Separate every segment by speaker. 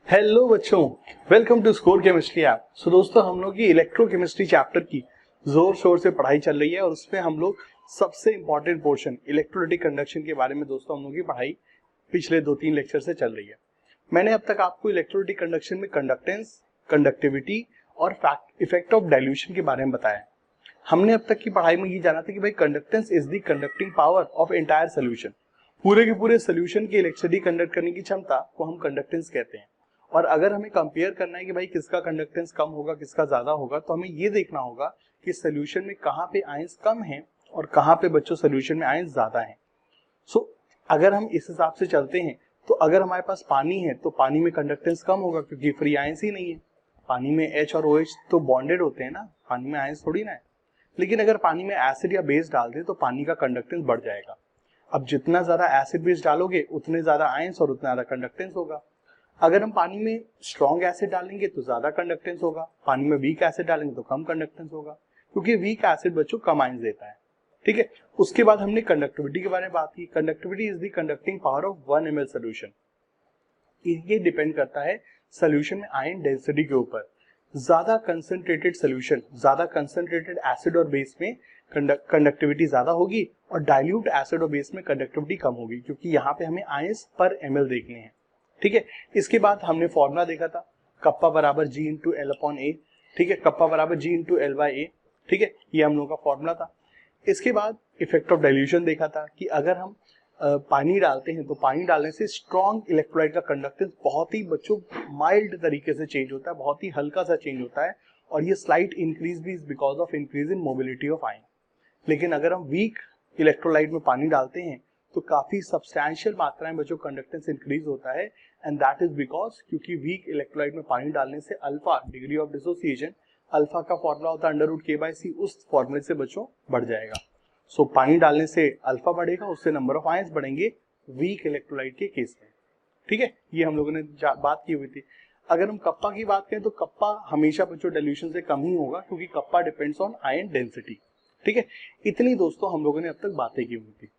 Speaker 1: Hello बच्चों, welcome to score chemistry app. So दोस्तों, हम लोग की इलेक्ट्रोकेमिस्ट्री चैप्टर की जोर शोर से पढ़ाई चल रही है और उसमें हम लोग सबसे इंपॉर्टेंट पोर्शन इलेक्ट्रोलाइटिक कंडक्शन के बारे में दोस्तों हम लोग की पढ़ाई पिछले 2-3 लेक्चर से चल रही है। मैंने अब तक आपको इलेक्ट्रोलाइटिक कंडक्शन में कंडक्टेंस, कंडक्टिविटी और इफेक्ट ऑफ डाइल्यूशन के बारे में बताया है। हमने अब तक की पढ़ाई में ये जाना था कि भाई conductance is the conducting power of entire solution. पूरे के पूरे सोल्यूशन की इलेक्ट्रिसिटी कंडक्ट करने की क्षमता को हम कंडक्टेंस कहते हैं। और अगर हमें कंपेयर करना है कि भाई किसका कंडक्टेंस कम होगा किसका ज्यादा होगा, तो हमें ये देखना होगा कि सोल्यूशन में कहाँ पे आयंस कम हैं और कहाँ पे बच्चों सोल्यूशन में आयंस ज्यादा हैं। सो अगर हम इस हिसाब से चलते हैं तो अगर हमारे पास पानी है तो पानी में कंडक्टेंस कम होगा क्योंकि फ्री आयंस ही नहीं है। पानी में H और OH तो बॉन्डेड होते हैं ना, पानी में आयंस थोड़ी ना है। लेकिन अगर पानी में एसिड या बेस डाल दे तो पानी का कंडक्टेंस बढ़ जाएगा। अब जितना ज्यादा एसिड बेस डालोगे उतने ज्यादा आयंस और उतना ज्यादा कंडक्टेंस होगा। अगर हम पानी में स्ट्रॉन्ग एसिड डालेंगे तो ज्यादा कंडक्टेंस होगा, पानी में वीक एसिड डालेंगे तो कम कंडक्टेंस होगा, क्योंकि वीक एसिड बच्चों कम आयंस देता है। ठीक है, उसके बाद हमने कंडक्टिविटी के बारे में बात की। Conductivity is the conducting power of 1 ml solution. ये डिपेंड करता है सोल्यूशन में आयन डेंसिटी के ऊपर। ज्यादा कंसंट्रेटेड सोल्यूशन, ज्यादा कंसंट्रेटेड एसिड और बेस में कंडक्टिविटी ज्यादा होगी और डाइल्यूट एसिड और बेस में कंडक्टिविटी कम होगी, क्योंकि यहाँ पे हमें आयंस पर ml देखने हैं। ठीक है, इसके बाद हमने फॉर्मूला देखा था, कप्पा बराबर G इंटू एल अपॉन ए। ठीक है, कप्पा बराबर G इंटू एल बाई ए। ठीक है, ये हम लोगों का फॉर्मूला था। इसके बाद इफेक्ट ऑफ डाइल्यूशन देखा था कि अगर हम पानी डालते हैं तो पानी डालने से स्ट्रॉन्ग इलेक्ट्रोलाइट का कंडक्टेंस बहुत ही बच्चों माइल्ड तरीके से चेंज होता है, बहुत ही हल्का सा चेंज होता है, और ये स्लाइट इंक्रीज भी because of increase in mobility of ion. लेकिन अगर हम वीक इलेक्ट्रोलाइट में पानी डालते हैं तो काफी सब्सटैंशियल मात्रा में बच्चों कंडक्टेंस इंक्रीज होता है, एंड दैट इज बिकॉज क्योंकि वीक इलेक्ट्रोलाइट में पानी डालने से alpha degree of dissociation, alpha का फॉर्मूला होता है √K/C, उस फॉर्मूले से बच्चों बढ़ जाएगा। सो पानी डालने से अल्फा बढ़ेगा, उससे नंबर ऑफ आयंस बढ़ेंगे वीक इलेक्ट्रोलाइट के केस में। ठीक है, ये हम लोगों ने बात की हुई थी। अगर हम कप्पा की बात करें तो कप्पा हमेशा बच्चों डाइल्यूशन से कम ही होगा, क्योंकि kappa depends on ion density. ठीक है, इतनी दोस्तों हम लोगों ने अब तक बातें की हुई थी।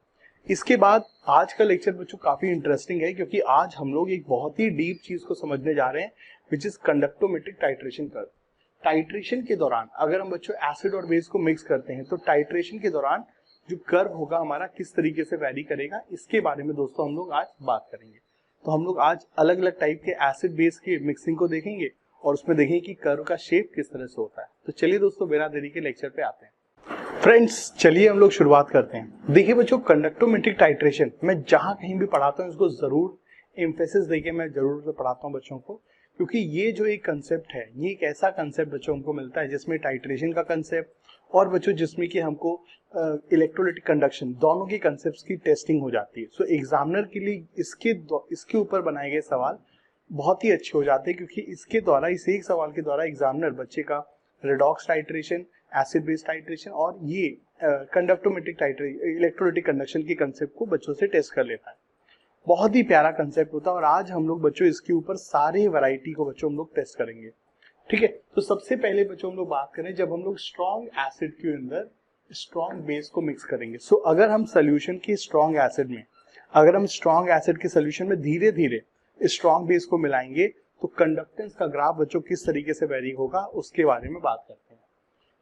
Speaker 1: इसके बाद आज का लेक्चर बच्चों काफी इंटरेस्टिंग है, क्योंकि आज हम लोग एक बहुत ही डीप चीज को समझने जा रहे हैं, which is conductometric titration curve. Titration के दौरान अगर हम बच्चों एसिड और बेस को मिक्स करते हैं तो टाइट्रेशन के दौरान जो कर्व होगा हमारा किस तरीके से वैरी करेगा, इसके बारे में दोस्तों हम लोग आज बात करेंगे। तो हम लोग आज अलग अलग टाइप के एसिड बेस की मिक्सिंग को देखेंगे और उसमें देखेंगे कि कर्व का शेप किस तरह से होता है। तो चलिए दोस्तों, बिना देरी के लेक्चर पे आते हैं। फ्रेंड्स, चलिए हम लोग शुरुआत करते हैं। देखिए बच्चों, कंडक्टोमेट्रिक टाइट्रेशन मैं जहां कहीं भी पढ़ाता हूँ इसको जरूर एम्फेसिस देके मैं जरूर से पढ़ाता हूँ बच्चों को, क्योंकि ये जो एक कंसेप्ट है, ये एक ऐसा कंसेप्ट बच्चों हमको मिलता है जिसमें टाइट्रेशन का कंसेप्ट और बच्चों जिसमें कि हमको इलेक्ट्रोलाइटिक कंडक्शन दोनों की कंसेप्ट की टेस्टिंग हो जाती है। सो एग्जामिनर के लिए इसके ऊपर बनाए गए सवाल बहुत ही अच्छे हो जाते हैं, क्योंकि इसके द्वारा, इस एक सवाल के द्वारा एग्जामिनर बच्चे का redox titration, acid base titration और ये कंडक्टोमेट्रिक इलेक्ट्रोलाइटिक कंडक्शन के कंसेप्ट को बच्चों से टेस्ट कर लेता है। बहुत ही प्यारा कंसेप्ट होता है और आज हम लोग बच्चों इसके ऊपर सारे वैरायटी को बच्चों हम लोग टेस्ट करेंगे। ठीक है, तो सबसे पहले बच्चों हम लोग बात करें जब हम लोग स्ट्रॉन्ग एसिड के अंदर स्ट्रॉन्ग बेस को मिक्स करेंगे। सो अगर हम सोल्यूशन के स्ट्रॉन्ग एसिड में, अगर हम स्ट्रॉन्ग एसिड के सोल्यूशन में धीरे धीरे स्ट्रॉन्ग बेस को मिलाएंगे तो कंडक्टेंस का ग्राफ बच्चों किस तरीके से वेरी होगा उसके बारे में बात करते हैं।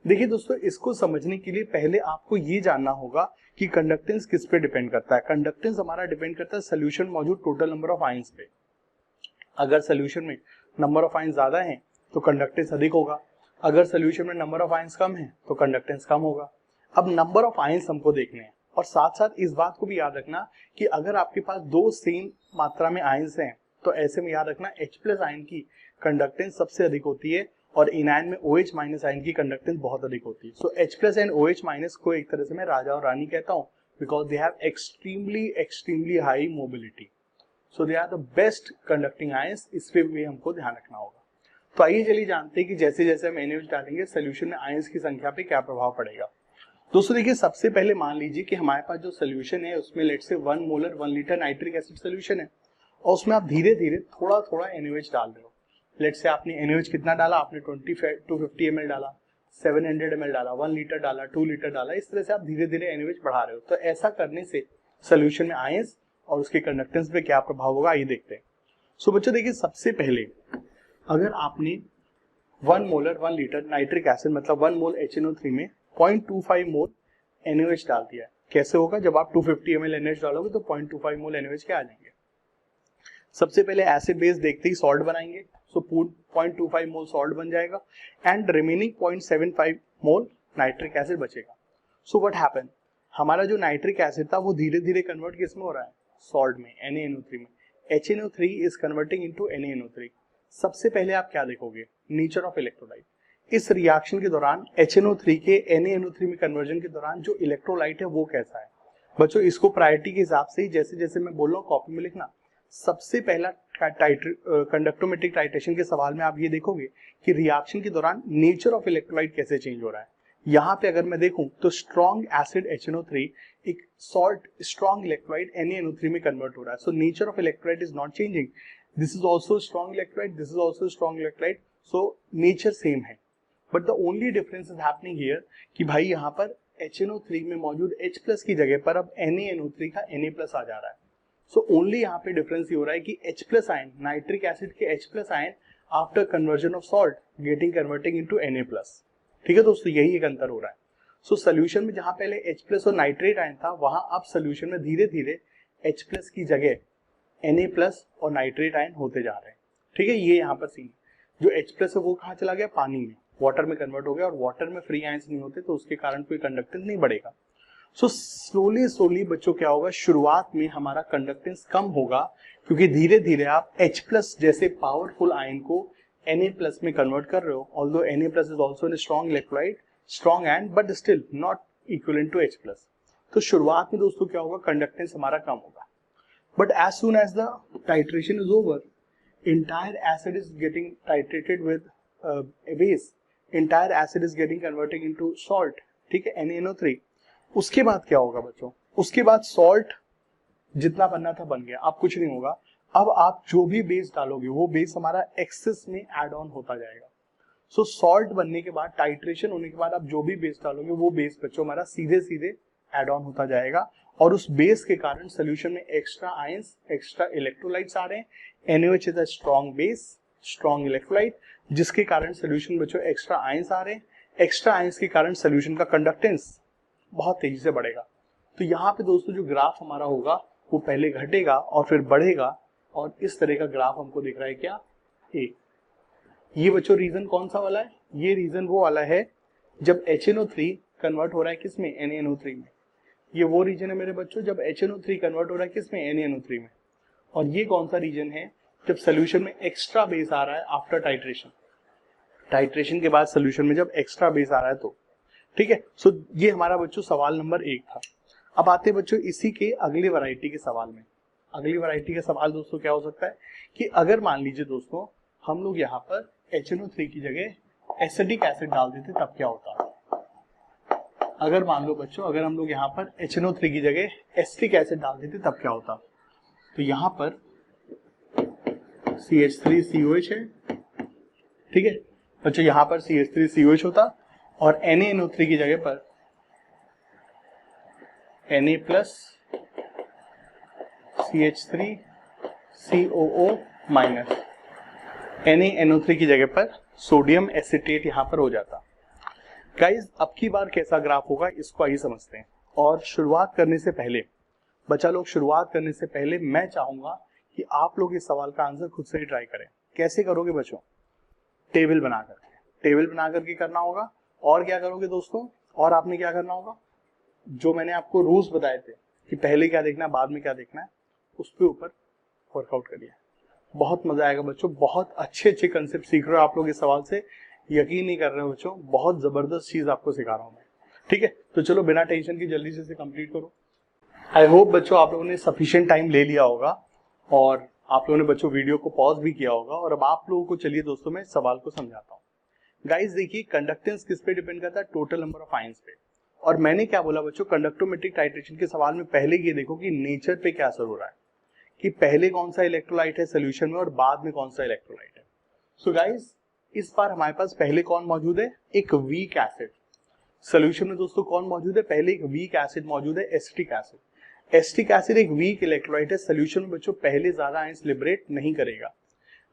Speaker 1: देखिए दोस्तों, इसको समझने के लिए पहले आपको ये जानना होगा कि कंडक्टेंस किस पे डिपेंड करता है। कंडक्टेंस हमारा डिपेंड करता है सोल्यूशन मौजूद टोटल नंबर ऑफ आयंस पे। अगर सोल्यूशन में नंबर ऑफ आयंस ज्यादा है तो कंडक्टेंस अधिक होगा, अगर सोल्यूशन में नंबर ऑफ आयंस कम है तो कंडक्टेंस कम होगा। अब नंबर ऑफ आयंस हमको देखने हैं, और साथ साथ इस बात को भी याद रखना कि अगर आपके पास दो सेम मात्रा में आयंस हैं तो ऐसे में याद रखना H+ आयन की कंडक्टेंस सबसे अधिक होती है और इनायन में OH- आयन की कंडक्टेंस बहुत अधिक होती है। सो H+ एंड OH- को एक तरह से मैं राजा और रानी कहता हूँ, because they have extremely high mobility. So they are the best conducting ions. इस पे भी हमको ध्यान रखना होगा। तो आइए चलिए जानते हैं कि जैसे जैसे हम NaOH डालेंगे सोल्यूशन में आयंस की संख्या पे क्या प्रभाव पड़ेगा। दोस्तों देखिए, सबसे पहले मान लीजिए कि हमारे पास जो सोल्यूशन है उसमें लेट से 1 molar 1 litre nitric acid solution है और उसमें आप धीरे धीरे थोड़ा थोड़ा NaOH डाल रहे हो। लेट से आपने NaOH कितना डाला, आपने 250 ml डाला, 700 ml डाला, 1 लीटर डाला, 2 लीटर डाला, इस तरह से आप धीरे धीरे NaOH बढ़ा रहे हो। तो ऐसा करने से सोल्यूशन में आयंस और उसके कंडक्टेंस पे क्या प्रभाव होगा, आइए देखते हैं। सो बच्चों देखिए, सबसे पहले अगर आपने 1 मोलर 1 लीटर नाइट्रिक एसिड मतलब 1 मोल HNO3 में 0.25 मोल NaOH डाल दिया है, कैसे होगा? जब आप 250 ml NaOH डालोगे तो 0.25 मोल NaOH के आ जाएंगे। सबसे पहले एसिड बेस देखते ही सॉल्ट बनाएंगे, सो 0.25 मोल सॉल्ट बन जाएगा and remaining 0.75 mole nitric acid बचेगा। सो व्हाट हैपन, हमारा जो नाइट्रिक एसिड था वो धीरे धीरे कन्वर्ट किस में हो रहा है? सॉल्ट में, NaNO3 में। HNO3 is converting into NaNO3। सबसे पहले आप क्या देखोगे? Nature of electrolyte. इस रिएक्शन के दौरान HNO3 के NaNO3 में कन्वर्जन के दौरान जो इलेक्ट्रोलाइट है वो कैसा है? बच्चों इसको प्रायोरिटी के हिसाब से ही जैसे जैसे मैं बोल रहा हूँ कॉपी में लिखना। सबसे पहला कंडक्टोमेट्रिक टाइट्रेशन के सवाल में आप ये देखोगे कि रिएक्शन के दौरान नेचर ऑफ इलेक्ट्रोलाइट कैसे चेंज हो रहा है। यहाँ पे अगर मैं देखूं तो स्ट्रॉन्ग एसिड HNO3 एक सॉल्ट स्ट्रॉन्ग इलेक्ट्रोलाइट NaNO3 में कन्वर्ट हो रहा है। So nature of electrolyte is not changing. This is also strong electrolyte, this is also strong electrolyte, so nature same है। But the only difference is happening here कि भाई यहाँ पर HNO3 में मौजूद H+ की जगह पर अब NaNO3 का Na+ आ जा रहा है। सो ओनली यहाँ पे डिफरेंस ये हो रहा है कि H+ आयन, नाइट्रिक एसिड के H+ ion after conversion of salt getting converting into Na+। ठीक है दोस्तों, यही एक अंतर हो रहा है। सो सोल्यूशन में जहां पहले H+ और नाइट्रेट आयन था, वहां अब सोल्यूशन में धीरे धीरे H+ की जगह Na+ और नाइट्रेट आयन होते जा रहे हैं। ठीक है, ये यहाँ पर सीन। जो H+ है वो कहाँ चला गया? पानी में, वाटर में कन्वर्ट हो गया, और वाटर में फ्री आयंस नहीं होते तो उसके कारण कोई कंडक्टेंस नहीं बढ़ेगा। सो स्लोली बच्चों क्या होगा? शुरुआत में हमारा कंडक्टेंस कम होगा क्योंकि धीरे धीरे आप H+ जैसे पावरफुल आयन को Na+ में कन्वर्ट कर रहे हो। Although Na+ is also a strong electrolyte, strong ion, but still not equivalent to H+। तो शुरुआत में दोस्तों क्या होगा? कंडक्टेंस हमारा कम होगा। But as soon as the titration is over, entire acid is getting titrated with a base, entire acid is getting converting into salt, ठीक है, NaNO3। उसके बाद क्या होगा बच्चों? उसके बाद सॉल्ट जितना बनना था बन गया, अब कुछ नहीं होगा। अब आप जो भी बेस डालोगे वो बेस हमारा एक्सेस में एड ऑन होता जाएगा। सो सॉल्ट बनने के बाद, टाइट्रेशन होने के बाद आप जो भी बेस डालोगे वो बेस बच्चों हमारा सीधे सीधे एड ऑन होता जाएगा, और उस बेस के कारण सोल्यूशन में एक्स्ट्रा आयंस, एक्स्ट्रा इलेक्ट्रोलाइट्स आ रहे हैं। NaOH is a strong base, strong electrolyte, जिसके कारण सोल्यूशन बच्चों एक्स्ट्रा आयंस आ रहे हैं। एक्स्ट्रा आयंस के कारण सोल्यूशन का कंडक्टेंस बहुत तेजी से बढ़ेगा। तो यहाँ पे दोस्तों जो ग्राफ हमारा होगा वो पहले घटेगा और फिर बढ़ेगा, और इस तरह का ग्राफ हमको दिख रहा है क्या? ए। ये बच्चों रीजन कौन सा वाला है? ये रीजन वो वाला है जब HNO3 कन्वर्ट हो रहा है किसमें? NaNO3 में। ये वो रीजन है मेरे बच्चों जब HNO3 कन्वर्ट हो रहा है किसमें? NaNO3 में। और ये कौन सा रीजन है? जब सोल्यूशन में एक्स्ट्रा बेस आ रहा है आफ्टर टाइट्रेशन, टाइट्रेशन के बाद सोल्यूशन में जब एक्स्ट्रा बेस आ रहा है तो। ठीक है, सो ये हमारा बच्चों सवाल नंबर 1 था। अब आते हैं बच्चों इसी के अगली वैरायटी के सवाल में। अगली वैरायटी का सवाल दोस्तों क्या हो सकता है कि अगर मान लीजिए दोस्तों हम लोग यहाँ पर HNO3 की जगह एसिटिक एसिड डाल देते तब क्या होता? अगर मान लो बच्चों, अगर हम लोग यहाँ पर HNO3 की जगह एसिटिक एसिड डाल देते तब क्या होता? तो यहाँ पर CH3COH है, ठीक है बच्चों, यहाँ पर CH3COH होता और NaNO3 की जगह पर Na+ CH3COO-, NaNO3 की जगह पर सोडियम एसिटेट यहाँ पर हो जाता। गाइस अब की बार कैसा ग्राफ होगा इसको आइए समझते हैं। और शुरुआत करने से पहले बच्चा लोग, शुरुआत करने से पहले मैं चाहूंगा कि आप लोग इस सवाल का आंसर खुद से ही ट्राई करें। कैसे करोगे बच्चों? टेबल बना करके, टेबल बना करके करना होगा। और क्या करोगे दोस्तों? और आपने क्या करना होगा? जो मैंने आपको रूल्स बताए थे कि पहले क्या देखना है बाद में क्या देखना है, उस पे ऊपर वर्कआउट करिए। बहुत मजा आएगा बच्चों, बहुत अच्छे अच्छे कंसेप्ट सीख रहे हो आप लोग इस सवाल से, यकीन नहीं कर रहे हो बच्चों, बहुत जबरदस्त चीज आपको सिखा रहा हूं मैं। ठीक है, तो चलो बिना टेंशन की जल्दी से कंप्लीट करो। आई होप बच्चों आप लोगों ने सफिशिएंट टाइम ले लिया होगा और आप लोगों ने बच्चों वीडियो को पॉज भी किया होगा। और अब आप लोगों को चलिए दोस्तों मैं सवाल को समझाता हूँ। गाइस देखिए, कंडक्टेंस किस पे डिपेंड करता है? टोटल नंबर ऑफ आयंस पे। और मैंने क्या बोला बच्चों, कंडक्टोमेट्रिक टाइट्रेशन के सवाल में पहले ये देखो कि नेचर पे क्या असर हो रहा है, कि पहले कौन सा इलेक्ट्रोलाइट है सोल्यूशन में और बाद में कौन सा इलेक्ट्रोलाइट है। सो गाइस इस बार हमारे पास पहले कौन मौजूद है? एक वीक एसिड। सोल्यूशन में दोस्तों कौन मौजूद है? पहले एक वीक एसिड मौजूद है, एसिटिक एसिड। एसिटिक एसिड एक वीक इलेक्ट्रोलाइट है, सोल्यूशन में बच्चों पहले ज्यादा आयंस लिबरेट नहीं करेगा,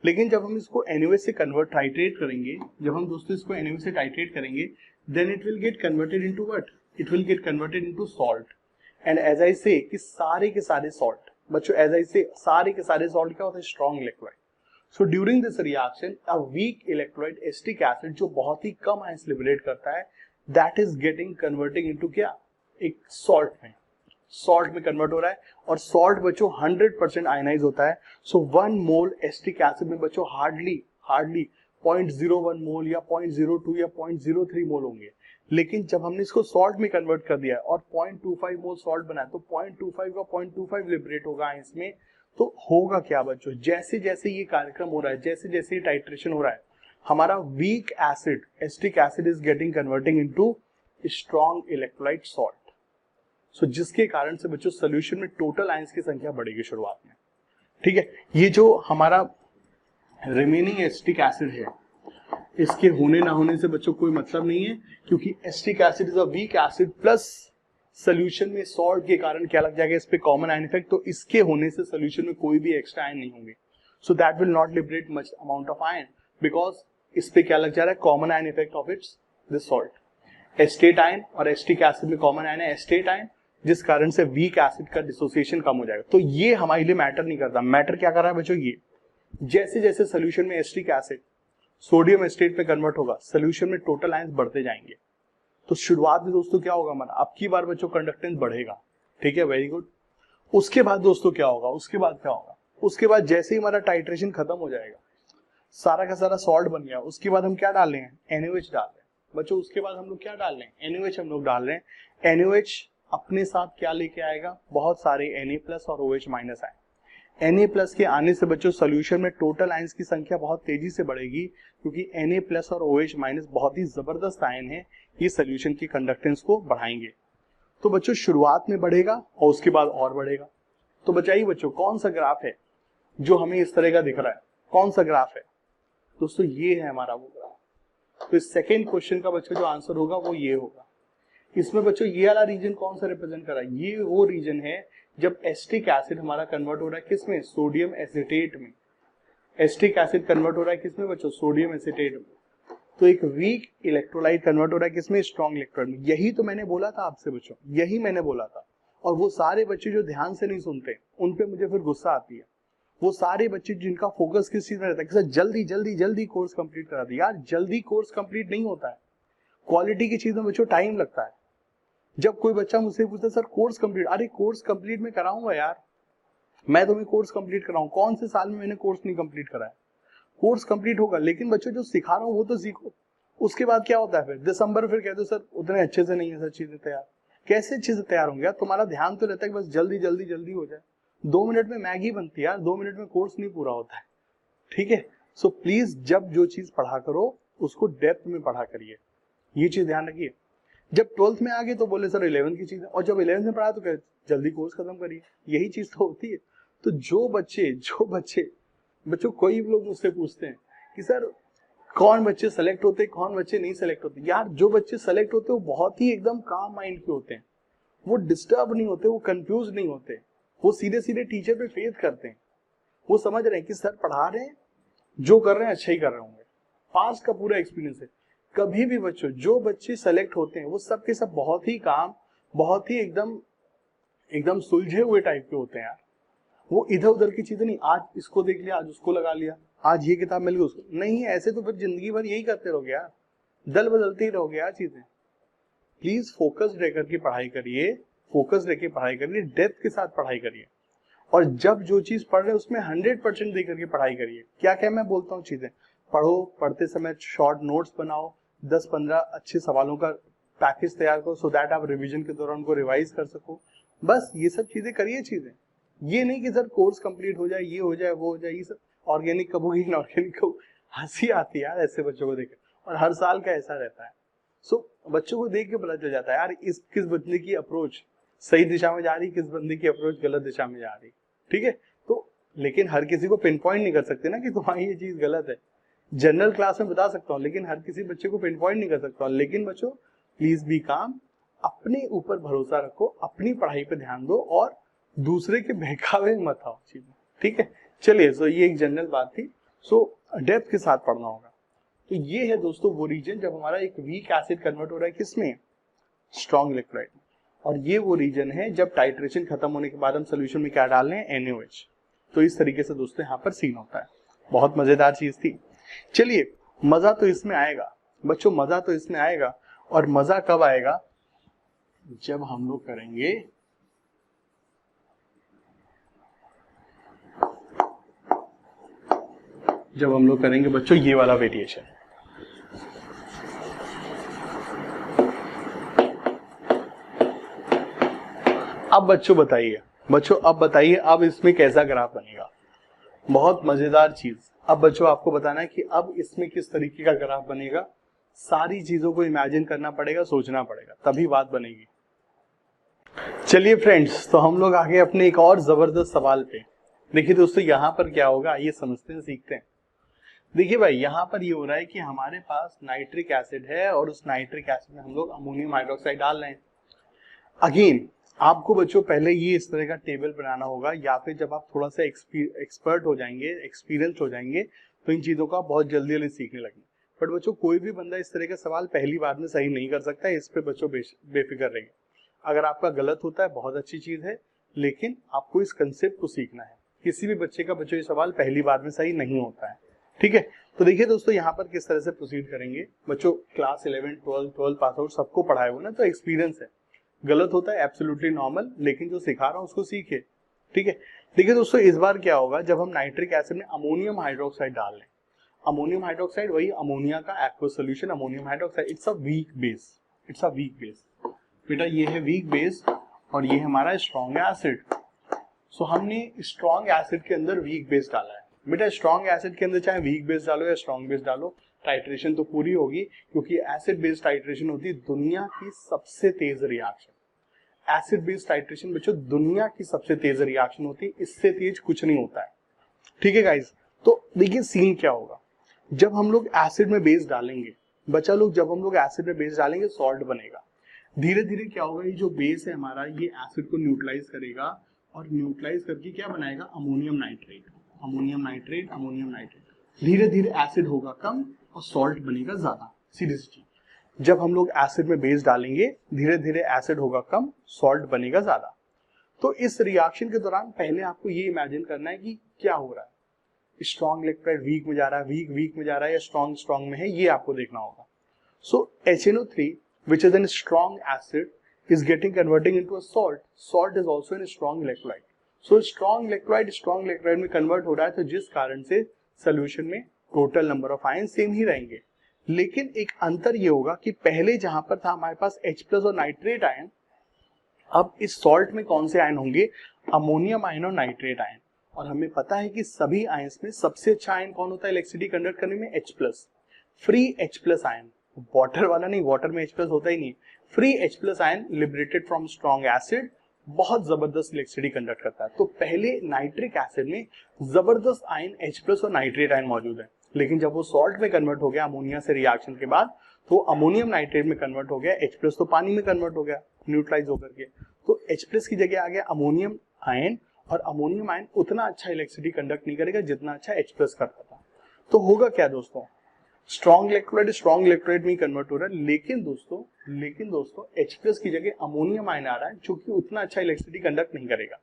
Speaker 1: लेकिन जब हम इसको NaOH से कन्वर्ट टाइट्रेट करेंगे, जब हम दोस्तों इसको NaOH से टाइट्रेट करेंगे, then it will get converted into what, it will get converted into salt. And as I say कि सारे के सारे सॉल्ट बच्चों, एज आई से सारे के सारे सॉल्ट क्या होता है, strong electrolyte. So during this reaction a weak electrolyte acetic acid जो बहुत ही कम आयंस लिबरेट करता है, that is getting converting into क्या, एक सॉल्ट में कन्वर्ट हो रहा है। और सॉल्ट बच्चों 100% आयनाइज होता है। सो 1 मोल एसिटिक एसिड में बच्चों हार्डली 0.01 मोल या 0.02 या 0.03 मोल होंगे, लेकिन जब हमने इसको सॉल्ट में कन्वर्ट कर दिया है और 0.25 मोल सॉल्ट बनाया, तो 0.25 का 0.25 लिबरेट होगा आयंस में। तो होगा क्या बच्चों, जैसे जैसे ये कार्यक्रम हो रहा है, जैसे जैसे ये टाइट्रेशन हो रहा है, हमारा weak acid acetic acid is getting converting into strong electrolyte salt. So जिसके कारण से बच्चों सोल्यूशन में टोटल आयंस की संख्या बढ़ेगी शुरुआत में। ठीक है, ये जो हमारा रिमेनिंग एसिटिक एसिड है, इसके होने ना होने से बच्चों कोई मतलब नहीं है, क्योंकि acetic acid is a weak acid plus solution में सॉल्ट के कारण क्या लग जाएगा, इस पे कॉमन आयन इफेक्ट, तो इसके होने से सोल्यूशन में कोई भी एक्स्ट्रा आयन नहीं होंगे। So that will not liberate much amount of ion, because इस पे क्या लग जा रहा है, common ion effect of its this salt. Estate ion और एसिटिक एसिड में कॉमन आयन है एस्टेट आयन, जिस कारण से वीक एसिड का डिसोसिएशन कम हो जाएगा। तो ये हमारे लिए मैटर नहीं करता, मैटर क्या कर रहा है बच्चों, ये जैसे जैसे सोल्यूशन में एसिटिक एसिड सोडियम एस्टेट में कन्वर्ट होगा, सोल्यूशन में टोटल आयंस बढ़ते जाएंगे। तो शुरुआत में दोस्तों क्या होगा हमारा, अब की बार बच्चों कंडक्टेंस बढ़ेगा। ठीक है, वेरी गुड। उसके बाद दोस्तों क्या होगा, उसके बाद जैसे ही हमारा टाइट्रेशन खत्म हो जाएगा, सारा का सारा सॉल्ट बन गया, उसके बाद हम क्या डाल रहे हैं, NaOH डाल रहे हैं बच्चों। उसके बाद हम लोग क्या डाल रहे हैं, NaOH हम लोग डाल रहे हैं। NaOH अपने साथ क्या लेके आएगा, बहुत सारे Na+ और OH- आए। Na+ के आने से बच्चों सोल्यूशन में टोटल आयंस की संख्या बहुत तेजी से बढ़ेगी, क्योंकि Na+ और OH- बहुत ही जबरदस्त आयन है, ये सोल्यूशन की कंडक्टेंस को बढ़ाएंगे। तो बच्चों शुरुआत में बढ़ेगा और उसके बाद और बढ़ेगा। तो बताइए बच्चों, कौन सा ग्राफ है जो हमें इस तरह का दिख रहा है, कौन सा ग्राफ है दोस्तों, ये है हमारा वो ग्राफ। तो इस सेकेंड क्वेश्चन का बच्चों जो आंसर होगा वो ये होगा। इसमें बच्चों ये वाला रीजन कौन सा रिप्रेजेंट कर रहा है, ये वो रीजन है जब एसिटिक एसिड हमारा कन्वर्ट हो रहा है किसमें, सोडियम एसिटेट में। एसिटिक एसिड कन्वर्ट हो रहा है किसमें बच्चों, सोडियम एसिटेट में। तो एक वीक इलेक्ट्रोलाइट कन्वर्ट हो रहा है किसमें, स्ट्रॉन्ग इलेक्ट्रोलाइट में। यही तो मैंने बोला था आपसे बच्चों, यही मैंने बोला था। और वो सारे बच्चे जो ध्यान से नहीं सुनते, उन पे मुझे फिर गुस्सा आती है। वो सारे बच्चे जिनका फोकस किस चीज में रहता है कि सर जल्दी जल्दी जल्दी कोर्स कंप्लीट करा दी। यार जल्दी कोर्स कंप्लीट नहीं होता है, क्वालिटी की चीज में बच्चों टाइम लगता है। जब कोई बच्चा मुझसे पूछता है सर कोर्स कंप्लीट, अरे कोर्स कंप्लीट में कराऊंगा यार, मैं तुम्हें कोर्स कंप्लीट कराऊं, कौन से साल में मैंने कोर्स नहीं कंप्लीट करा है। कोर्स कंप्लीट होगा, लेकिन बच्चों जो सिखा रहा हूं वो तो सीखो। उसके बाद क्या होता है, फिर दिसंबर फिर कहते हो सर उतने अच्छे से नहीं है सर चीजें तैयार। कैसे अच्छे से तैयार होंगे यार, तुम्हारा ध्यान तो रहता है कि बस जल्दी जल्दी जल्दी हो जाए। 2 मिनट में मैगी बनती है यार, 2 मिनट में कोर्स नहीं पूरा होता है। ठीक है, सो प्लीज जब जो चीज पढ़ा करो उसको डेप्थ में पढ़ा करिए, ये चीज ध्यान रखिए। जब 12th में आ गए तो बोले सर 11th की चीज है, और जब 11th में पढ़ा तो क्या जल्दी कोर्स खत्म करिए, यही चीज तो होती है। तो जो बच्चों कोई लोग मुझसे पूछते हैं कि सर कौन बच्चे सेलेक्ट होते, कौन बच्चे नहीं सेलेक्ट होते। यार जो बच्चे सेलेक्ट होते हैं वो बहुत ही एकदम काम माइंड के होते हैं, वो डिस्टर्ब नहीं होते, वो कंफ्यूज नहीं होते, वो सीधे सीधे टीचर पे फेथ करते हैं। वो समझ रहे हैं कि सर पढ़ा रहे हैं, जो कर रहे हैं अच्छा ही कर रहे होंगे। पास का पूरा एक्सपीरियंस है। कभी भी बच्चों जो बच्चे सेलेक्ट होते हैं वो सब के सब बहुत ही काम, बहुत ही एकदम सुलझे हुए टाइप के होते हैं यार। वो इधर उधर की चीजें नहीं, आज इसको देख लिया, आज उसको लगा लिया, आज ये किताब मिल गई उसको नहीं। ऐसे तो फिर जिंदगी भर यही करते रहोगे यार, दल बदलते ही रहोगे यार चीजें। प्लीज फोकस रहकर के पढ़ाई करिए, फोकस रह के पढ़ाई करिए, डेप्थ के साथ पढ़ाई करिए। और जब जो चीज पढ़ रहे हैं उसमें 100% देकर के पढ़ाई करिए। क्या क्या मैं बोलता हूँ चीजें, पढ़ो, पढ़ते समय शॉर्ट नोट्स बनाओ, 10-15 अच्छे सवालों का पैकेज तैयार करो, सो दैट आप रिवीजन के दौरान उनको रिवाइज कर सको। बस ये सब चीजें करिए चीजें। ये नहीं कि सर कोर्स कंप्लीट हो जाए, ये हो जाए, वो हो जाए, ये सब ऑर्गेनिक कब होगी, इनऑर्गेनिक कब। हंसी आती है यार ऐसे बच्चों को देख, और हर साल का ऐसा रहता है। सो बच्चों को देख के पता चल जाता है यार किस बंदे की अप्रोच सही दिशा में जा रही, किस बंदे की अप्रोच गलत दिशा में जा रही। ठीक है, तो लेकिन हर किसी को पिन पॉइंट नहीं कर सकते ना कि तुम्हारी ये चीज गलत है। जनरल क्लास में बता सकता हूँ, लेकिन हर किसी बच्चे को पिन पॉइंट नहीं कर सकता। लेकिन बच्चों प्लीज बी काम, अपने ऊपर भरोसा रखो, अपनी पढ़ाई पे ध्यान दो, और दूसरे के बहकावे में मत आओ चीजें, ठीक है। चलिए, सो ये एक जनरल बात थी। सो डेप्थ के साथ पढ़ना होगा। तो ये है दोस्तों वो रीजन जब हमारा एक वीक एसिड कन्वर्ट हो रहा है किसमें, स्ट्रॉन्ग इलेक्ट्रोलाइट में। और ये वो रीजन है जब टाइट्रेशन खत्म होने के बाद हम सोल्यूशन में क्या डाल रहे हैं, NaOH। तो इस तरीके से दोस्तों यहाँ पर सीन होता है। बहुत मजेदार चीज थी। चलिए, मजा तो इसमें आएगा बच्चों, मजा तो इसमें आएगा। और मजा कब आएगा, जब हम लोग करेंगे बच्चों ये वाला वेरिएशन। अब बच्चों बताइए अब इसमें कैसा ग्राफ बनेगा। बहुत मजेदार चीज। अब बच्चों आपको बताना है कि अब इसमें किस तरीके का ग्राफ बनेगा। सारी चीजों को इमेजिन करना पड़ेगा, सोचना पड़ेगा, तभी बात बनेगी। चलिए फ्रेंड्स, तो हम लोग आगे अपने एक और जबरदस्त सवाल पे। देखिए दोस्तों, यहाँ पर क्या होगा, आइए समझते हैं, सीखते हैं। देखिए भाई, यहाँ पर ये हो रहा है कि हमारे पास नाइट्रिक एसिड है और उस नाइट्रिक एसिड में हम लोग अमोनियम हाइड्रोक्साइड डाल रहे हैं। अगेन आपको बच्चों पहले ये इस तरह का टेबल बनाना होगा, या फिर जब आप थोड़ा सा एक्सपर्ट हो जाएंगे, एक्सपीरियंस हो जाएंगे, तो इन चीजों को आप बहुत जल्दी जल्दी सीखने लगेंगे। बट बच्चों कोई भी बंदा इस तरह का सवाल पहली बार में सही नहीं कर सकता है। इस पे बच्चों बेफिक्र रहिए। अगर आपका गलत होता है बहुत अच्छी चीज है, लेकिन आपको इस कंसेप्ट को सीखना है। किसी भी बच्चे का बच्चों ये सवाल पहली बार में सही नहीं होता है, ठीक है। तो देखिए दोस्तों, यहाँ पर किस तरह से प्रोसीड करेंगे। बच्चों क्लास 11, 12 पास आउट सबको पढ़ाए हुए ना, तो एक्सपीरियंस है। गलत होता है एब्सोल्युटली नॉर्मल, लेकिन जो सिखा रहा हूं उसको सीखे, ठीक है। देखिए दोस्तों, इस बार क्या होगा, जब हम नाइट्रिक एसिड में अमोनियम हाइड्रोक्साइड डाल लें, अमोनियम हाइड्रोक्साइड वही अमोनिया का aqueous solution ammonium hydroxide, it's a weak base. बेटा ये है वीक बेस और ये हमारा स्ट्रॉन्ग एसिड। सो हमने स्ट्रॉन्ग एसिड के अंदर वीक बेस डाला है। बेटा स्ट्रॉन्ग एसिड के अंदर चाहे वीक बेस डालो या स्ट्रॉन्ग बेस डालो, टाइट्रेशन तो पूरी होगी, क्योंकि एसिड बेस्ड टाइट्रेशन होती है दुनिया की सबसे तेज रिएक्शन। एसिड बेस्ड टाइट्रेशन बच्चों दुनिया की सबसे तेज रिएक्शन होती है, इससे तेज कुछ नहीं होता है, ठीक है गाइस। तो देखिए सीन क्या होगा, जब हम लोग एसिड में बेस डालेंगे बच्चा लोग, जब हम लोग एसिड में बेस डालेंगे सॉल्ट बनेगा। धीरे धीरे क्या होगा, ये जो बेस है हमारा, ये एसिड को न्यूट्रलाइज करेगा और न्यूट्रलाइज करके क्या बनाएगा, अमोनियम नाइट्रेट। धीरे धीरे एसिड होगा कम और सॉल्ट बनेगा ज्यादा, सीधी सी चीज। जब हम लोग एसिड में बेस डालेंगे धीरे धीरे एसिड होगा कम, सॉल्ट बनेगा ज्यादा। तो इस रिएक्शन के दौरान पहले आपको ये इमेजिन करना है कि क्या हो रहा है, स्ट्रॉन्ग इलेक्ट्रोलाइट वीक में जा रहा है, वीक में जा रहा है, या स्ट्रॉन्ग में है, ये आपको देखना होगा। सो HNO3 which is a strong acid is getting converting into a salt is also a strong electrolyte। so strong electrolyte में कन्वर्ट हो रहा है, तो जिस कारण से सोल्यूशन में total number of ion same ही रहेंगे, लेकिन एक अंतर ये होगा कि पहले जहां पर था हमारे पास H+ और नाइट्रेट आयन, अब इस सॉल्ट में कौन से आयन होंगे, अमोनियम आयन और नाइट्रेट आयन। और हमें पता है कि सभी आयन्स में सबसे अच्छा आयन कौन होता है इलेक्ट्रिसिटी कंडक्ट करने में, H+। Free H+ ion, water वाला नहीं, वाटर में H+ होता ही नहीं, free H+ ion liberated from strong acid बहुत जबरदस्त इलेक्ट्रिसिटी कंडक्ट करता है। तो पहले नाइट्रिक एसिड में जबरदस्त आयन H+ और नाइट्रेट आयन मौजूद है, लेकिन जब वो सॉल्ट में कन्वर्ट हो गया अमोनिया से रिएक्शन के बाद, तो अमोनियम नाइट्रेट में कन्वर्ट हो गया, H+ तो पानी में कन्वर्ट हो गया न्यूट्रलाइज होकर के, तो H+ की जगह आ गया अमोनियम आयन, और अमोनियम आयन उतना अच्छा इलेक्ट्रिसिटी कंडक्ट नहीं करेगा जितना अच्छा H+ करता था। तो होगा क्या दोस्तों, स्ट्रॉन्ग इलेक्ट्रोलाइट में कन्वर्ट हो रहा है, लेकिन दोस्तों H+ की जगह अमोनियम आयन आ रहा है जो कि उतना अच्छा इलेक्ट्रिसिटी कंडक्ट नहीं करेगा।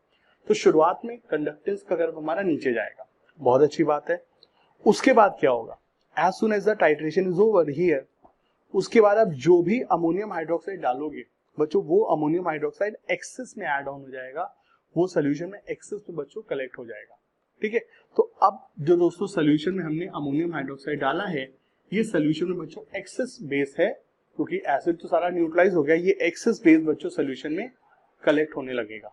Speaker 1: तो शुरुआत में कंडक्टेंस का कर्व हमारा नीचे जाएगा, बहुत अच्छी बात है। उसके बाद क्या होगा, as soon as the titration is over here, उसके बाद आप जो भी अमोनियम हाइड्रोक्साइड डालोगे बच्चों, वो अमोनियम हाइड्रोक्साइड एक्सेस में ऐड ऑन हो जाएगा, वो सोल्यूशन में एक्सेस में बच्चों कलेक्ट हो जाएगा, ठीक है। तो अब जो दोस्तों सोल्यूशन में हमने अमोनियम हाइड्रोक्साइड डाला है, ये सोल्यूशन में बच्चों एक्सेस बेस है, क्योंकि एसिड तो सारा न्यूट्रलाइज हो गया, ये एक्सेस बेस बच्चों सोल्यूशन में कलेक्ट होने लगेगा।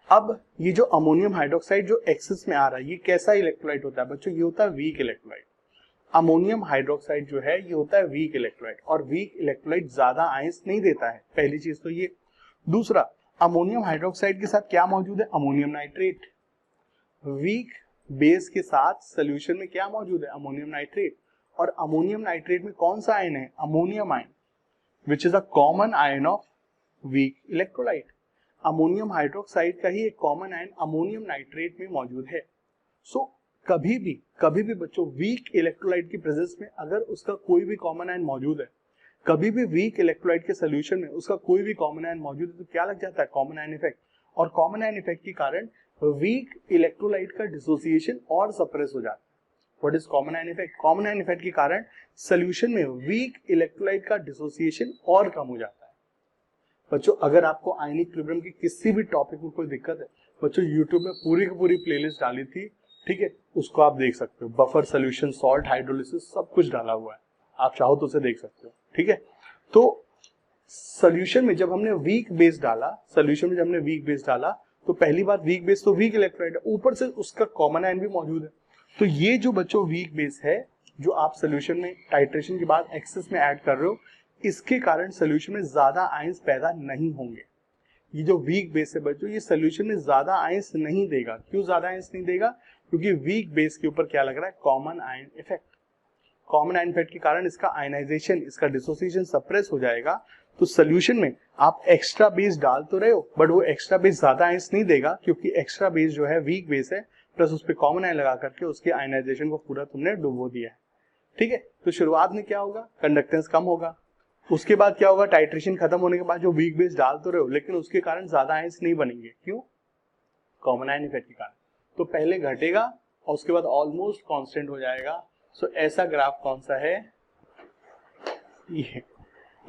Speaker 1: अब ये जो अमोनियम हाइड्रोक्साइड जो एक्सेस में आ रहा है, ये कैसा इलेक्ट्रोलाइट होता है बच्चों, ये होता है वीक इलेक्ट्रोलाइट। अमोनियम हाइड्रोक्साइड जो है ये होता है वीक इलेक्ट्रोलाइट, और वीक इलेक्ट्रोलाइट ज्यादा आयंस नहीं देता है, पहली चीज तो ये। दूसरा, अमोनियम हाइड्रोक्साइड के साथ क्या मौजूद है, अमोनियम नाइट्रेट। वीक बेस के साथ सोल्यूशन में क्या मौजूद है, अमोनियम नाइट्रेट। और अमोनियम नाइट्रेट में कौन सा आयन है, ammonium ion, which is a common ion of weak electrolyte. Ammonium hydroxide का ही एक कॉमन आयन अमोनियम नाइट्रेट में मौजूद है। सो कभी भी बच्चों वीक इलेक्ट्रोलाइट की प्रेजेंस में अगर उसका कोई भी कॉमन आयन मौजूद है, कभी भी वीक इलेक्ट्रोलाइट के सोल्यूशन में उसका कोई भी कॉमन आयन मौजूद है, तो क्या लग जाता है? Common ion effect. और कॉमन आयन इफेक्ट के कारण वीक इलेक्ट्रोलाइट का डिसोसिएशन और सप्रेस हो जाता है। What is common ion effect? Common ion effect के कारण सोल्यूशन में वीक इलेक्ट्रोलाइट का डिसोसिएशन और कम हो जाता है। बच्चों अगर आपको आयनिक इक्विलिब्रियम की किसी भी टॉपिक में कोई दिक्कत है, बच्चों यूट्यूब में पूरी की पूरी प्लेलिस्ट डाली थी, ठीक है, उसको आप देख सकते हो। बफर सोल्यूशन, सॉल्ट, हाइड्रोलिसिस, सब कुछ डाला हुआ है, आप चाहो तो उसे देख सकते हो, ठीक है। तो सोल्यूशन में जब हमने वीक बेस डाला, तो पहली बात वीक बेस तो वीक इलेक्ट्रोलाइट है, ऊपर से उसका कॉमन आयन भी मौजूद है। तो ये जो बच्चों वीक बेस है जो आप सोल्यूशन में टाइट्रेशन के बाद एक्सेस में ऐड कर रहे हो, इसके कारण सोल्यूशन में ज्यादा आयंस पैदा नहीं होंगे। ये जो वीक बेस है बच्चों, ये सोल्यूशन में ज्यादा आयंस नहीं देगा। क्यों ज्यादा आयंस नहीं देगा? क्योंकि वीक बेस के ऊपर क्या लग रहा है? Common ion effect. Common ion effect के कारण इसका आयनाइजेशन, इसका डिसोसिएशन सप्रेस हो जाएगा। तो सोल्यूशन में आप एक्स्ट्रा बेस डाल तो रहे हो, बट वो एक्स्ट्रा बेस ज्यादा आयंस नहीं देगा, क्योंकि एक्स्ट्रा बेस जो है वीक बेस है, प्लस उस पर कॉमन आयन लगा करके उसके आयनाइजेशन को पूरा तुमने डुबो दिया है, ठीक है। तो शुरुआत में क्या होगा? कंडक्टेंस कम होगा। उसके बाद क्या होगा? टाइट्रेशन खत्म होने के बाद जो वीक बेस डाल तो रहे हो, लेकिन उसके कारण ज्यादा आयंस नहीं बनेंगे। क्यों? कॉमन आयन इफेक्ट के कारण। तो पहले घटेगा और उसके बाद ऑलमोस्ट कांस्टेंट हो जाएगा। सो ऐसा ग्राफ कौन सा है? ये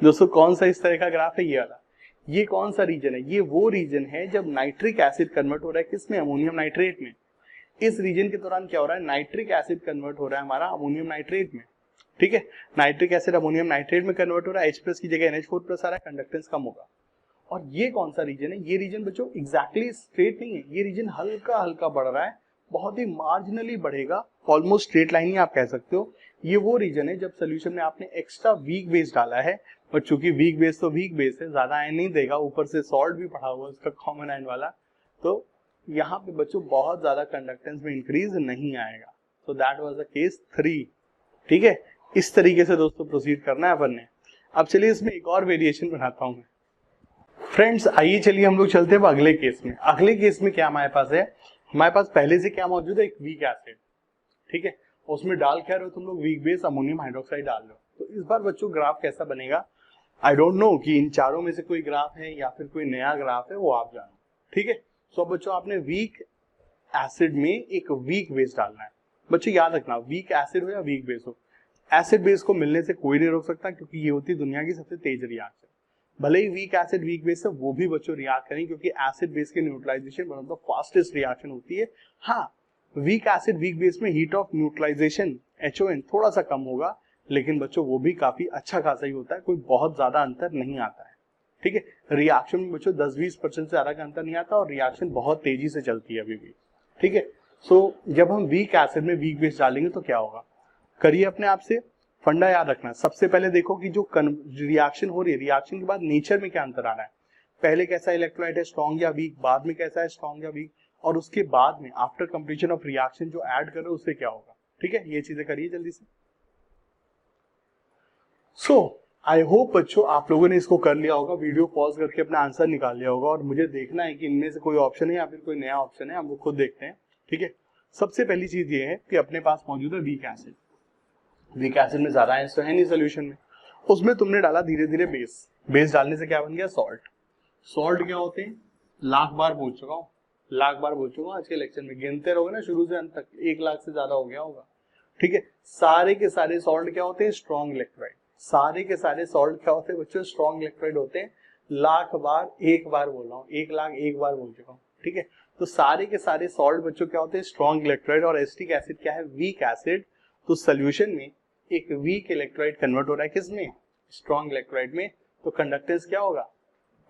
Speaker 1: दोस्तों कौन सा इस तरह का ग्राफ है? ये वाला। ये कौन सा रीजन है? ये वो रीजन है जब नाइट्रिक एसिड कन्वर्ट हो रहा है किसमें? अमोनियम नाइट्रेट में। इस रीजन के दौरान क्या हो रहा है? नाइट्रिक एसिड कन्वर्ट हो रहा है हमारा अमोनियम नाइट्रेट में, ठीक है। नाइट्रिक एसिड अमोनियम नाइट्रेट में कन्वर्ट हो रहा है, H+ की जगह NH4+ आ रहा है, कंडक्टेंस कम होगा। और ये कौन सा रीजन है? ये रीजन बच्चों एग्जैक्टली स्ट्रेट नहीं है, ये रीजन हल्का हल्का बढ़ रहा है, बहुत ही मार्जिनली बढ़ेगा, ऑलमोस्ट स्ट्रेट लाइन ही आप कह सकते हो। ये वो रीजन है जब सोल्यूशन में आपने एक्स्ट्रा वीक बेस डाला है, बट चूंकि वीक बेस तो वीक बेस है, ज्यादा आयन नहीं देगा, ऊपर से सॉल्ट भी पड़ा हुआ है उसका कॉमन आयन वाला, तो यहाँ पे बच्चों बहुत ज्यादा कंडक्टेंस में इंक्रीज नहीं आएगा। तो दैट वाज द केस 3, ठीक है। इस तरीके से दोस्तों प्रोसीड करना है अपन ने। अब चलिए इसमें एक और वेरिएशन बनाता हूं मैं। फ्रेंड्स आइए चलिए हम लोग चलते हैं अगले केस में। अगले केस में क्या हमारे पास है? हमारे पास पहले से क्या मौजूद है? एक वीक एसिड, ठीक है। उसमें डाल क्या रहे हो तुम लोग? वीक बेस अमोनियम हाइड्रोक्साइड डाल रहे हो। तो इस बार बच्चों ग्राफ कैसा बनेगा? आई डोंट नो कि इन चारों में से कोई ग्राफ है या फिर कोई नया ग्राफ है, वो आप जानो, ठीक है। सो बच्चों आपने वीक एसिड में एक वीक बेस डालना है। बच्चों याद रखना, वीक एसिड हो या वीक बेस हो, एसिड बेस को मिलने से कोई नहीं रोक सकता, क्योंकि ये होती है दुनिया की सबसे तेज रिएक्शन। भले ही वीक एसिड वीक बेस है, वो भी बच्चों रिएक्ट करें, क्योंकि एसिड बेस के neutralization one of the fastest reaction होती है। हाँ, वीक एसिड वीक बेस में हीट ऑफ न्यूट्रलाइजेशन HON थोड़ा सा कम होगा, लेकिन बच्चों वो भी काफी अच्छा खासा ही होता है, कोई बहुत ज्यादा अंतर नहीं आता है, ठीक है। रिएक्शन में बच्चों 10-20% से ज्यादा का अंतर नहीं आता, और रिएक्शन बहुत तेजी से चलती है अभी भी, ठीक है। सो जब हम वीक एसिड में वीक बेस डालेंगे तो क्या होगा? करिए अपने आप से, फंडा याद रखना। सबसे पहले देखो कि जो रिएक्शन हो रही है, रिएक्शन के बाद नेचर में क्या अंतर आ रहा है। पहले कैसा इलेक्ट्रोलाइट है, स्ट्रॉन्ग या वीक, बाद में कैसा है, स्ट्रॉन्ग या वीक, और उसके बाद में आफ्टर कंप्लीशन ऑफ रिएक्शन जो ऐड कर रहे हो उससे क्या होगा, ठीक है। ये चीजें करिए जल्दी से। सो आई होप बच्चों आप लोगों ने इसको कर लिया होगा, वीडियो पॉज करके अपना आंसर निकाल लिया होगा, और मुझे देखना है कि इनमें से कोई ऑप्शन है या फिर कोई नया ऑप्शन है, हम लोग खुद देखते हैं, ठीक है। सबसे पहली चीज ये है कि अपने पास मौजूद है वीक एसिड। वीक एसिड में ज्यादा आयंस तो है नहीं सोल्यूशन में, उसमें तुमने डाला धीरे धीरे बेस। बेस डालने से क्या बन गया? सॉल्ट। सॉल्ट क्या होते हैं? लाख बार बोल चुका हूँ आज के लेक्चर में, गिनते रहोगे ना शुरू से अंत तक, 1 लाख से ज्यादा हो गया होगा, ठीक है। सारे के सारे सॉल्ट क्या होते हैं? Strong electrolyte. सारे के सारे सॉल्ट क्या होते हैं बच्चों? स्ट्रॉन्ग इलेक्ट्रोलाइट होते हैं। लाख बार 1 बार बोल रहा हूँ, 1 लाख 1 बार बोल चुका हूँ, ठीक है। तो सारे के सारे सॉल्ट बच्चों क्या होते हैं? Strong electrolyte. और एसिटिक एसिड क्या है? Weak acid. तो सोल्यूशन में एक वीक इलेक्ट्रोलाइट कन्वर्ट हो रहा है किसमें? स्ट्रॉन्ग इलेक्ट्रोलाइट में। तो कंडक्टेंस क्या होगा?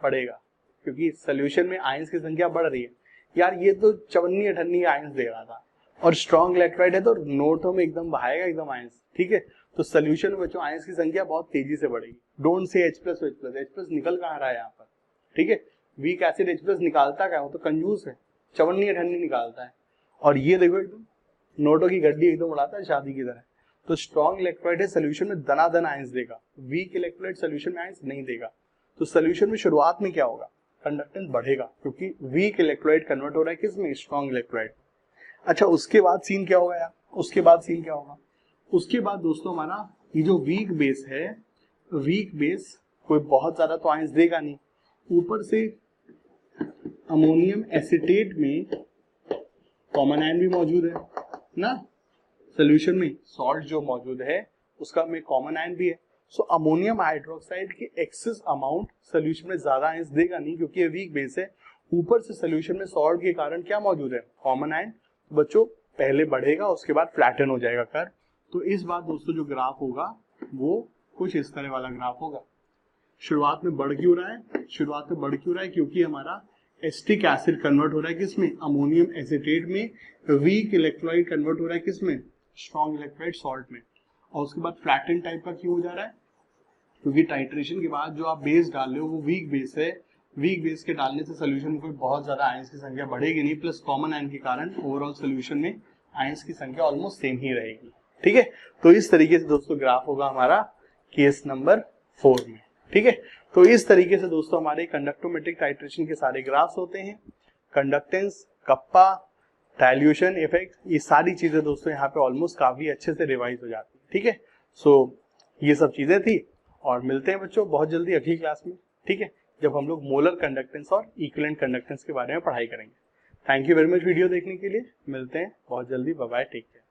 Speaker 1: बढ़ेगा, क्योंकि सोल्यूशन में आयंस की संख्या बढ़ रही है। यार ये तो 54-58 आयंस दे रहा था, और स्ट्रॉन्ग इलेक्ट्रोलाइट है तो नोटों में एकदम बहाएगा एकदम आयंस, ठीक है। तो सोल्यूशन में बच्चों आयंस की संख्या बहुत तेजी से बढ़ेगी। डोंट से H+ निकल कहाँ रहा है यहाँ पर, ठीक है। वीक एसिड H+ निकालता क्या? वो तो कंजूस है, 54-58 निकालता है, और ये देखो एकदम नोटों की गड्डी एकदम उड़ाता है शादी की तरह। तो स्ट्रॉन्ग इलेक्ट्रोलाइट है, सोल्यूशन में दनादन आयंस देगा। वीक इलेक्ट्रोलाइट सोल्यूशन में आयंस नहीं देगा। तो सोल्यूशन में शुरुआत में क्या होगा? कंडक्टेंस बढ़ेगा, क्योंकि वीक इलेक्ट्रोलाइट कन्वर्ट हो रहा है किसमें, स्ट्रॉन्ग इलेक्ट्रोलाइट। अच्छा, उसके बाद सीन क्या होगा यार, उसके बाद सीन क्या होगा, उसके बाद दोस्तों हमारा ये जो वीक बेस है, वीक बेस कोई बहुत ज्यादा तो आयंस देगा नहीं, ऊपर से अमोनियम एसिटेट में कॉमन आयन भी मौजूद है ना, सोल्यूशन में सॉल्ट जो मौजूद है उसका में कॉमन आयन भी है। सो अमोनियम हाइड्रोक्साइड की एक्सेस अमाउंट सोल्यूशन में ज्यादा आयंस देगा नहीं, क्योंकि ये वीक बेस है, ऊपर से सोल्यूशन में सॉल्ट के कारण क्या मौजूद है, कॉमन आयन। बच्चों पहले बढ़ेगा, उसके बाद फ्लैटन हो जाएगा कर्व। तो इस बार दोस्तों जो ग्राफ होगा वो कुछ इस तरह वाला ग्राफ होगा। शुरुआत में बढ़ क्यों रहा है, शुरुआत में बढ़ क्यों रहा है, क्योंकि हमारा एसिटिक एसिड कन्वर्ट हो रहा है किसमें, अमोनियम एसिटेट में, वीक इलेक्ट्रोलाइट कन्वर्ट हो रहा है किसमें, स्ट्रॉन्ग इलेक्ट्रोलाइट सॉल्ट में। और उसके बाद फ्लैटन टाइप का क्यों हो जा रहा है, क्योंकि टाइट्रेशन के बाद जो आप बेस डाल रहे हो वो वीक बेस है, वीक बेस के डालने से सोल्यूशन में कोई बहुत ज्यादा आयंस की संख्या बढ़ेगी नहीं, प्लस कॉमन आयन के कारण ओवरऑल सोल्यूशन में आयंस की संख्या ऑलमोस्ट सेम ही रहेगी। ठीक है, तो इस तरीके से दोस्तों ग्राफ होगा हमारा केस नंबर 4 में। ठीक है, तो इस तरीके से दोस्तों हमारे कंडक्टोमेट्रिक टाइट्रेशन के सारे ग्राफ्स होते हैं। कंडक्टेंस, कप्पा, डाइल्यूशन इफेक्ट, ये सारी चीजें दोस्तों यहाँ पे ऑलमोस्ट काफी अच्छे से रिवाइज हो जाती है। ठीक है, सो ये सब चीजें थी, और मिलते हैं बच्चों बहुत जल्दी अगली क्लास में। ठीक है, जब हम लोग मोलर कंडक्टेंस और इक्विवेलेंट कंडक्टेंस के बारे में पढ़ाई करेंगे। Thank you very much video देखने के लिए, मिलते हैं बहुत जल्दी, बाय बाय, टेक केयर।